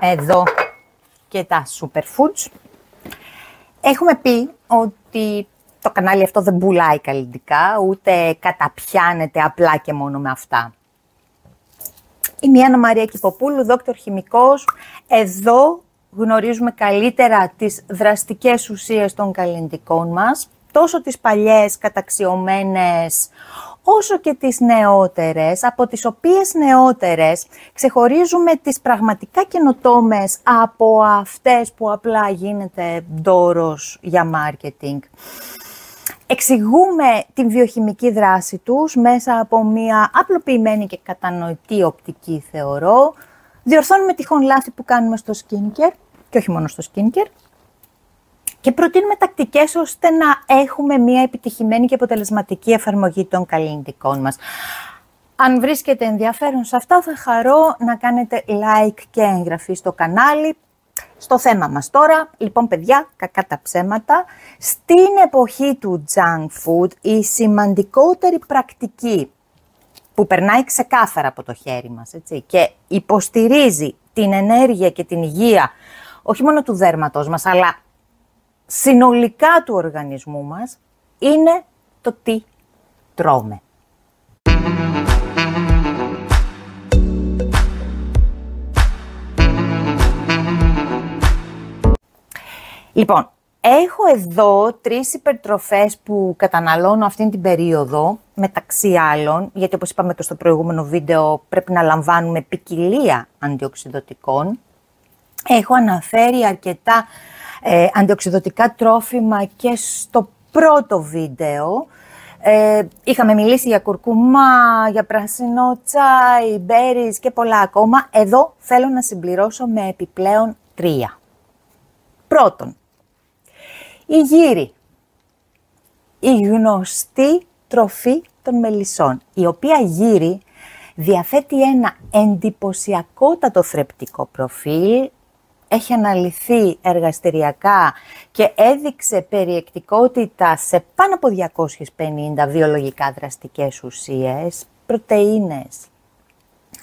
εδώ και τα superfoods. Έχουμε πει ότι το κανάλι αυτό δεν πουλάει καλλιτικά, ούτε καταπιάνεται απλά και μόνο με αυτά. Είμαι η Άννα Μαρία Κυποπούλου, δόκτωρ χημικός. Εδώ γνωρίζουμε καλύτερα τις δραστικές ουσίες των καλλιντικών μας, τόσο τις παλιές καταξιωμένες, όσο και τις νεότερες, από τις οποίες νεότερες ξεχωρίζουμε τις πραγματικά καινοτόμες από αυτές που απλά γίνεται δώρος για μάρκετινγκ. Εξηγούμε την βιοχημική δράση τους μέσα από μια απλοποιημένη και κατανοητή οπτική, θεωρώ. Διορθώνουμε τυχόν λάθη που κάνουμε στο skincare και όχι μόνο στο skincare. Και προτείνουμε τακτικές ώστε να έχουμε μια επιτυχημένη και αποτελεσματική εφαρμογή των καλλιντικών μας. Αν βρίσκεται ενδιαφέρον σε αυτά, θα χαρώ να κάνετε like και εγγραφή στο κανάλι. Στο θέμα μας τώρα, λοιπόν παιδιά, κακά τα ψέματα, στην εποχή του junk food η σημαντικότερη πρακτική που περνάει ξεκάθαρα από το χέρι μας, έτσι, και υποστηρίζει την ενέργεια και την υγεία όχι μόνο του δέρματος μας, αλλά συνολικά του οργανισμού μας, είναι το τι τρώμε. Λοιπόν, έχω εδώ 3 υπερτροφές που καταναλώνω αυτήν την περίοδο, μεταξύ άλλων, γιατί όπως είπαμε και στο προηγούμενο βίντεο πρέπει να λαμβάνουμε ποικιλία αντιοξυδοτικών. Έχω αναφέρει αρκετά αντιοξυδοτικά τρόφιμα και στο πρώτο βίντεο. Είχαμε μιλήσει για κουρκουμά, για πράσινο τσάι, berries και πολλά ακόμα. Εδώ θέλω να συμπληρώσω με επιπλέον 3. Πρώτον, η γύρι, η γνωστή τροφή των μελισσών, η οποία γύρι διαθέτει ένα εντυπωσιακότατο θρεπτικό προφίλ, έχει αναλυθεί εργαστηριακά και έδειξε περιεκτικότητα σε πάνω από 250 βιολογικά δραστικές ουσίες, πρωτεΐνες,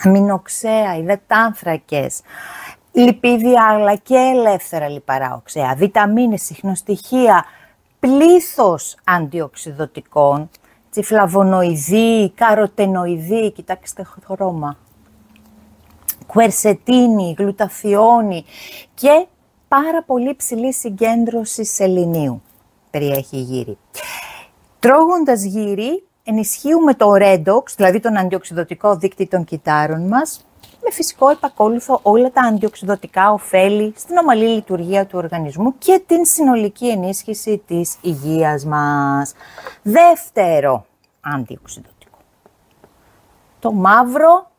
αμινοξέα, υδατάνθρακες, λιπίδια αλλά και ελεύθερα λιπαρά οξέα, βιταμίνες, ιχνοστοιχεία, πλήθος αντιοξυδοτικών, φλαβονοειδή, καροτενοειδή, κοιτάξτε χρώμα, κουερσετίνη, γλουταθιόνη και πάρα πολύ ψηλή συγκέντρωση σεληνίου περιέχει η γύρι. Τρώγοντας γύρι ενισχύουμε το redox, δηλαδή τον αντιοξυδοτικό δείκτη των κυττάρων μας, με φυσικό επακόλουθο όλα τα αντιοξυδοτικά ωφέλη στην ομαλή λειτουργία του οργανισμού και την συνολική ενίσχυση της υγείας μας. Δεύτερο αντιοξυδοτικό, το μαύρο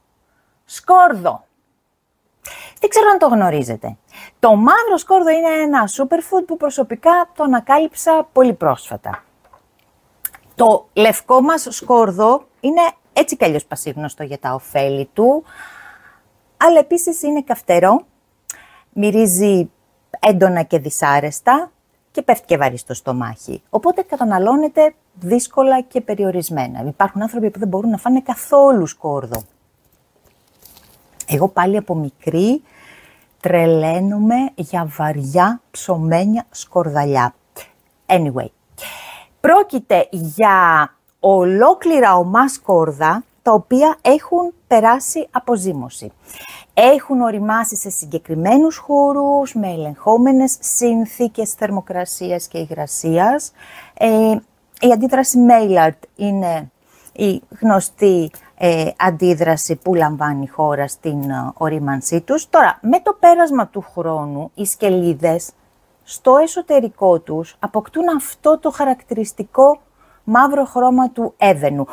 σκόρδο. Δεν ξέρω αν το γνωρίζετε. Το μαύρο σκόρδο είναι ένα superfood που προσωπικά το ανακάλυψα πολύ πρόσφατα. Το λευκό μας σκόρδο είναι έτσι κι αλλιώς πασίγνωστο για τα ωφέλη του, αλλά επίσης είναι καυτερό, μυρίζει έντονα και δυσάρεστα και πέφτει και βαρύ στο στομάχι. Οπότε καταναλώνεται δύσκολα και περιορισμένα. Υπάρχουν άνθρωποι που δεν μπορούν να φάνε καθόλου σκόρδο. Εγώ πάλι από μικρή τρελαίνομαι για βαριά ψωμένια σκορδαλιά. Anyway, πρόκειται για ολόκληρα ομά σκόρδα τα οποία έχουν περάσει αποζύμωση. Έχουν οριμάσει σε συγκεκριμένους χώρους, με ελεγχόμενες συνθήκες θερμοκρασίας και υγρασίας. Η αντίδραση Maillard είναι η γνωστή αντίδραση που λαμβάνει η χώρα στην ορίμανσή τους. Τώρα, με το πέρασμα του χρόνου, οι σκελίδες στο εσωτερικό τους αποκτούν αυτό το χαρακτηριστικό μαύρο χρώμα του έβαινου.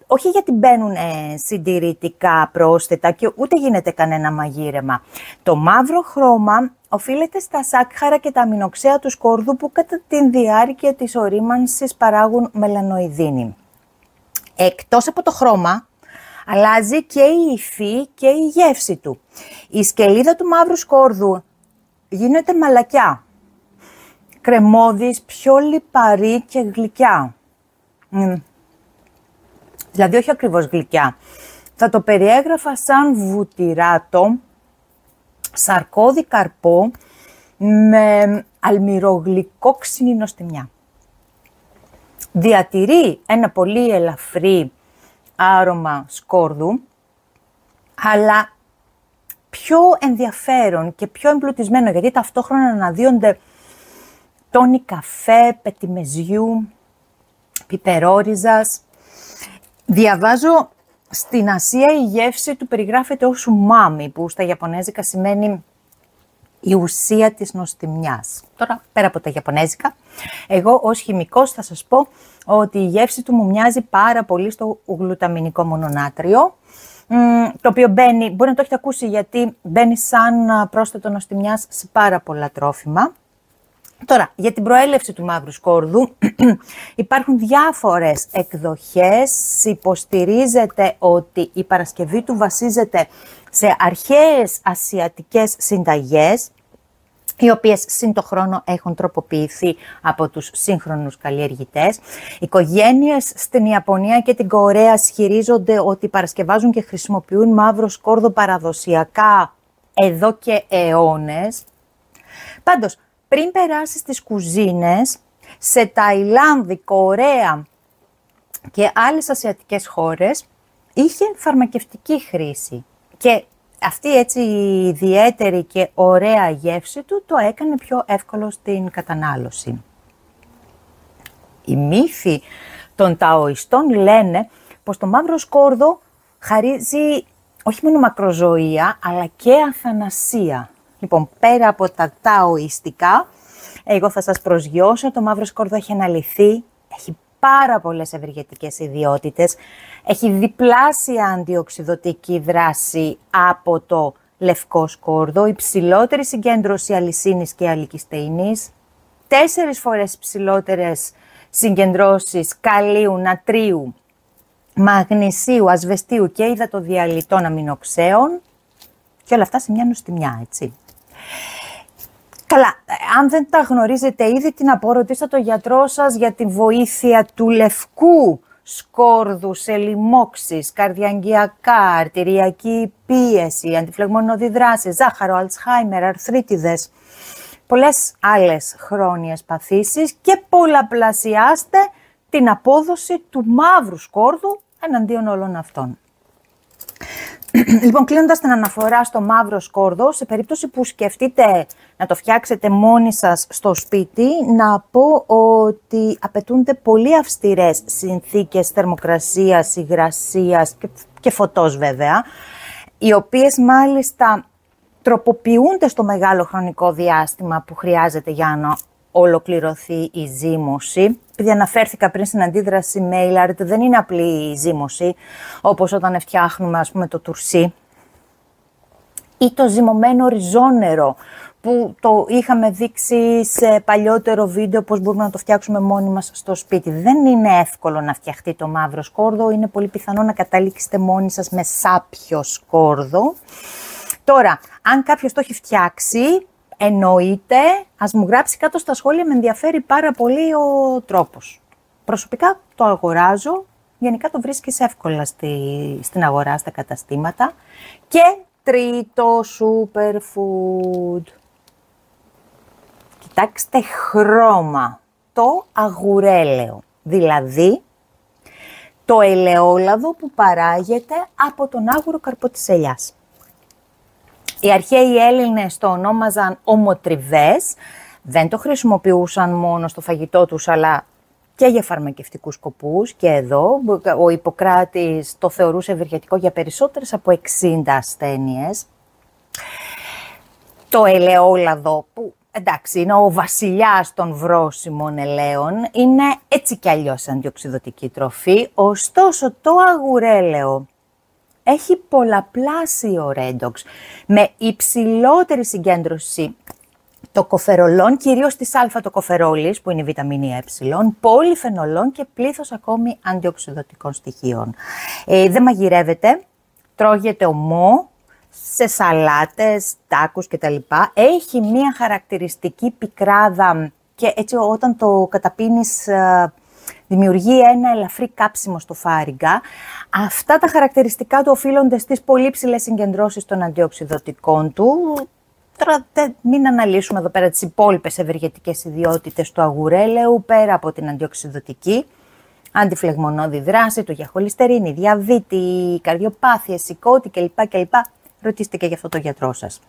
Όχι γιατί μπαίνουν συντηρητικά πρόσθετα και ούτε γίνεται κανένα μαγείρεμα. Το μαύρο χρώμα οφείλεται στα σάκχαρα και τα αμινοξέα του σκόρδου που κατά τη διάρκεια της ορίμανσης παράγουν μελανοειδίνη. Εκτός από το χρώμα, αλλάζει και η υφή και η γεύση του. Η σκελίδα του μαύρου σκόρδου γίνεται μαλακιά, κρεμώδης, πιο λιπαρή και γλυκιά. Δηλαδή όχι ακριβώς γλυκιά. Θα το περιέγραφα σαν βουτυράτο σαρκώδη καρπό με αλμυρογλυκό νοστιμιά. Διατηρεί ένα πολύ ελαφρύ άρωμα σκόρδου, αλλά πιο ενδιαφέρον και πιο εμπλουτισμένο, γιατί ταυτόχρονα αναδύονται τόνοι καφέ, πετιμεζιού, πιπερόριζας. Διαβάζω, στην Ασία η γεύση του περιγράφεται ως umami, που στα Ιαπωνέζικα σημαίνει η ουσία της νοστιμιάς. Τώρα, πέρα από τα Ιαπωνέζικα, εγώ ως χημικός θα σας πω ότι η γεύση του μου μοιάζει πάρα πολύ στο γλουταμινικό μονονάτριο, το οποίο μπαίνει, μπορεί να το έχετε ακούσει, γιατί μπαίνει σαν πρόσθετο νοστιμιάς σε πάρα πολλά τρόφιμα. Τώρα, για την προέλευση του μαύρου σκόρδου υπάρχουν διάφορες εκδοχές. Υποστηρίζεται ότι η παρασκευή του βασίζεται σε αρχαίες ασιατικές συνταγές, οι οποίες σύν το χρόνο έχουν τροποποιηθεί από τους σύγχρονους καλλιεργητές. Οικογένειες στην Ιαπωνία και την Κορέα ισχυρίζονται ότι παρασκευάζουν και χρησιμοποιούν μαύρο σκόρδο παραδοσιακά εδώ και αιώνες. Πάντως, πριν περάσει στις κουζίνες, σε Ταϊλάνδη, Κορέα και άλλες ασιατικές χώρες, είχε φαρμακευτική χρήση. Και αυτή έτσι η ιδιαίτερη και ωραία γεύση του το έκανε πιο εύκολο στην κατανάλωση. Οι μύθοι των Ταοιστών λένε πως το μαύρο σκόρδο χαρίζει όχι μόνο μακροζωία, αλλά και αθανασία. Λοιπόν, πέρα από τα ταοιστικά, εγώ θα σας προσγειώσω, το μαύρο σκόρδο έχει αναλυθεί, έχει πάρα πολλές ευεργετικές ιδιότητες, έχει διπλάσια αντιοξυδωτική δράση από το λευκό σκόρδο, υψηλότερη συγκέντρωση αλυσίνης και αλικιστεϊνής, 4 φορές υψηλότερες συγκεντρώσεις καλίου, νατρίου, μαγνησίου, ασβεστίου και υδατοδιαλυτών αμινοξέων, και όλα αυτά σε μια νοστιμιά, έτσι. Καλά, αν δεν τα γνωρίζετε ήδη, τι να πω, ρωτήστε το γιατρό σας για τη βοήθεια του λευκού σκόρδου σε λοιμώξεις, καρδιαγγειακά, αρτηριακή πίεση, αντιφλεγμονώδη δράση, ζάχαρο, αλτσχάιμερ, αρθρίτιδες, πολλές άλλες χρόνιες παθήσεις, και πολλαπλασιάστε την απόδοση του μαύρου σκόρδου εναντίον όλων αυτών. Λοιπόν, κλείνοντας την αναφορά στο μαύρο σκόρδο, σε περίπτωση που σκεφτείτε να το φτιάξετε μόνοι σας στο σπίτι, να πω ότι απαιτούνται πολύ αυστηρές συνθήκες θερμοκρασίας, υγρασίας και φωτός βέβαια, οι οποίες μάλιστα τροποποιούνται στο μεγάλο χρονικό διάστημα που χρειάζεται για να ολοκληρωθεί η ζύμωση. Επειδή αναφέρθηκα πριν στην αντίδραση Maillard, δεν είναι απλή η ζύμωση, όπως όταν φτιάχνουμε, ας πούμε, το τουρσί ή το ζυμωμένο ριζόνερο, που το είχαμε δείξει σε παλιότερο βίντεο πώς μπορούμε να το φτιάξουμε μόνοι μας στο σπίτι. Δεν είναι εύκολο να φτιαχτεί το μαύρο σκόρδο, είναι πολύ πιθανό να καταλήξετε μόνοι σας με σάπιο σκόρδο. Τώρα, αν κάποιος το έχει φτιάξει, εννοείται, ας μου γράψει κάτω στα σχόλια, με ενδιαφέρει πάρα πολύ ο τρόπος. Προσωπικά το αγοράζω, γενικά το βρίσκεις εύκολα στην αγορά, στα καταστήματα. Και τρίτο superfood. Κοιτάξτε χρώμα, το αγουρέλαιο, δηλαδή το ελαιόλαδο που παράγεται από τον άγουρο καρπό της ελιάς. Οι αρχαίοι Έλληνες το ονόμαζαν ομοτριβές, δεν το χρησιμοποιούσαν μόνο στο φαγητό τους, αλλά και για φαρμακευτικούς σκοπούς. Και εδώ ο Ιπποκράτης το θεωρούσε ευεργετικό για περισσότερες από 60 ασθένειες. Το ελαιόλαδο, που εντάξει είναι ο βασιλιάς των βρώσιμων ελαίων, είναι έτσι κι αλλιώς αντιοξυδωτική τροφή, ωστόσο το αγουρέλαιο έχει πολλαπλάσιο ρέντοξ, με υψηλότερη συγκέντρωση τοκοφερολών, κυρίως της αλφα-τοκοφερόλης, που είναι η βιταμίνη ε, πολυφενολών και πλήθος ακόμη αντιοξυδωτικών στοιχείων. Δεν μαγειρεύεται, τρώγεται ομό, σε σαλάτες, τάκους κτλ. Έχει μία χαρακτηριστική πικράδα και έτσι όταν το καταπίνεις δημιουργεί ένα ελαφρύ κάψιμο στο φάρυγγα. Αυτά τα χαρακτηριστικά του οφείλονται στις πολύ ψηλές συγκεντρώσεις των αντιοξυδωτικών του, Τώρα μην αναλύσουμε εδώ πέρα τις υπόλοιπες ευεργετικές ιδιότητες του αγουρέλαιου, πέρα από την αντιοξυδοτική, αντιφλεγμονώδη δράση του για χολυστερίνη, διαβήτη, καρδιοπάθεια, σηκώτη κλπ. Ρωτήστε και για αυτό το γιατρό σας.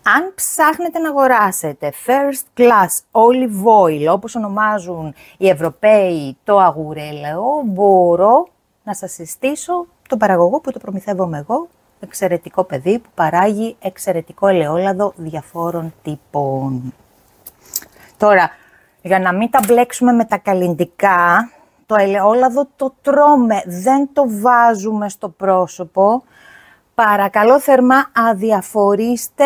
Αν ψάχνετε να αγοράσετε first class olive oil, όπως ονομάζουν οι Ευρωπαίοι το αγουρέλαιο, μπορώ να σας συστήσω τον παραγωγό που το προμηθεύομαι εγώ, εξαιρετικό παιδί που παράγει εξαιρετικό ελαιόλαδο διαφόρων τύπων. Τώρα, για να μην τα μπλέξουμε με τα καλλυντικά, το ελαιόλαδο το τρώμε, δεν το βάζουμε στο πρόσωπο. Παρακαλώ θερμά αδιαφορήστε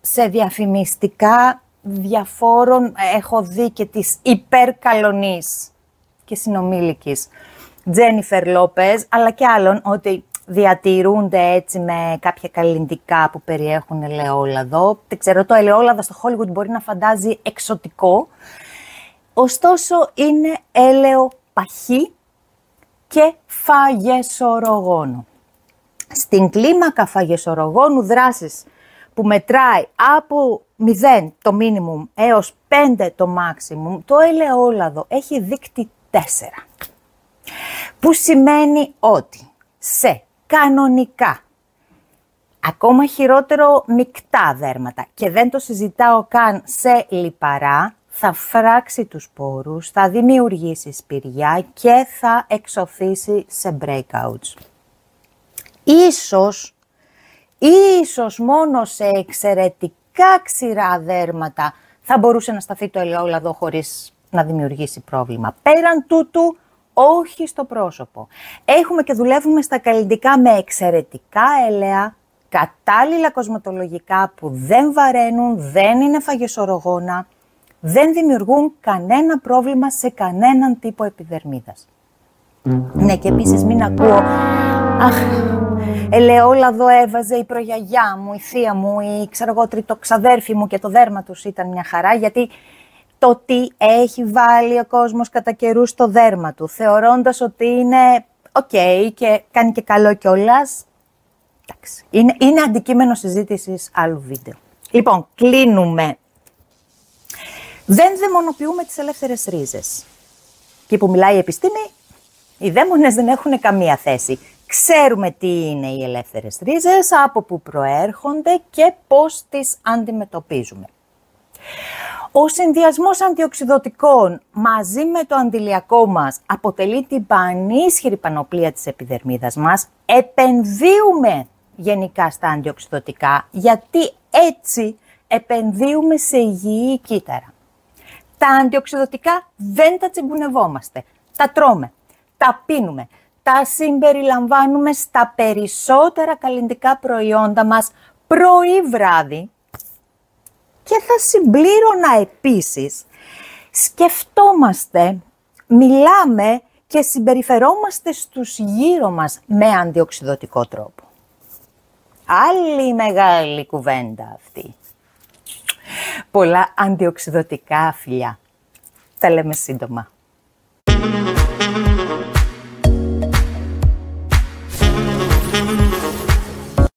σε διαφημιστικά διαφόρων, έχω δει και της υπερκαλονής και συνομήλικης Τζένιφερ Λόπες, αλλά και άλλων, ότι διατηρούνται έτσι με κάποια καλλυντικά που περιέχουν ελαιόλαδο. Δεν ξέρω, το ελαιόλαδο στο Hollywood μπορεί να φαντάζει εξωτικό, ωστόσο είναι έλαιο παχύ και φαγεσορογόνο. Στην κλίμακα φαγεσορογόνου δράσης που μετράει από 0 το minimum έως 5 το maximum, το ελαιόλαδο έχει δείκτη 4. Που σημαίνει ότι σε κανονικά, ακόμα χειρότερο μεικτά δέρματα, και δεν το συζητάω καν σε λιπαρά, θα φράξει τους σπόρους, θα δημιουργήσει σπηριά και θα εξωθήσει σε breakouts. Ίσως μόνο σε εξαιρετικά ξηρά δέρματα θα μπορούσε να σταθεί το ελαιόλαδο χωρίς να δημιουργήσει πρόβλημα. Πέραν τούτου, όχι στο πρόσωπο. Έχουμε και δουλεύουμε στα καλλυντικά με εξαιρετικά έλαια, κατάλληλα κοσμετολογικά που δεν βαραίνουν, δεν είναι φαγεσορογόνα, δεν δημιουργούν κανένα πρόβλημα σε κανέναν τύπο επιδερμίδας. Ναι, και επίσης μην ακούω, αχ, ελαιόλαδο έβαζε η προγιαγιά μου, η θεία μου, η ξέρω εγώ τριτοξαδέρφη μου και το δέρμα τους ήταν μια χαρά, γιατί το τι έχει βάλει ο κόσμος κατά καιρούς στο δέρμα του, θεωρώντας ότι είναι ok και κάνει και καλό κιόλας, εντάξει, είναι αντικείμενο συζήτησης άλλου βίντεο. Λοιπόν, κλείνουμε. Δεν δαιμονοποιούμε τις ελεύθερες ρίζες. Και που μιλάει η επιστήμη, οι δαίμονες δεν έχουν καμία θέση. Ξέρουμε τι είναι οι ελεύθερες ρίζες, από πού προέρχονται και πώς τις αντιμετωπίζουμε. Ο συνδυασμός αντιοξυδοτικών μαζί με το αντιλιακό μας αποτελεί την πανίσχυρη πανοπλία της επιδερμίδας μας. Επενδύουμε γενικά στα αντιοξυδοτικά, γιατί έτσι επενδύουμε σε υγιή κύτταρα. Τα αντιοξυδοτικά δεν τα τσιμπουνευόμαστε, τα τρώμε, τα πίνουμε, τα συμπεριλαμβάνουμε στα περισσότερα καλλυντικά προϊόντα μας πρωί βράδυ. Και θα συμπλήρωνα επίσης, σκεφτόμαστε, μιλάμε και συμπεριφερόμαστε στους γύρω μας με αντιοξυδοτικό τρόπο. Άλλη μεγάλη κουβέντα αυτή. Πολλά αντιοξυδοτικά, φιλιά. Τα λέμε σύντομα.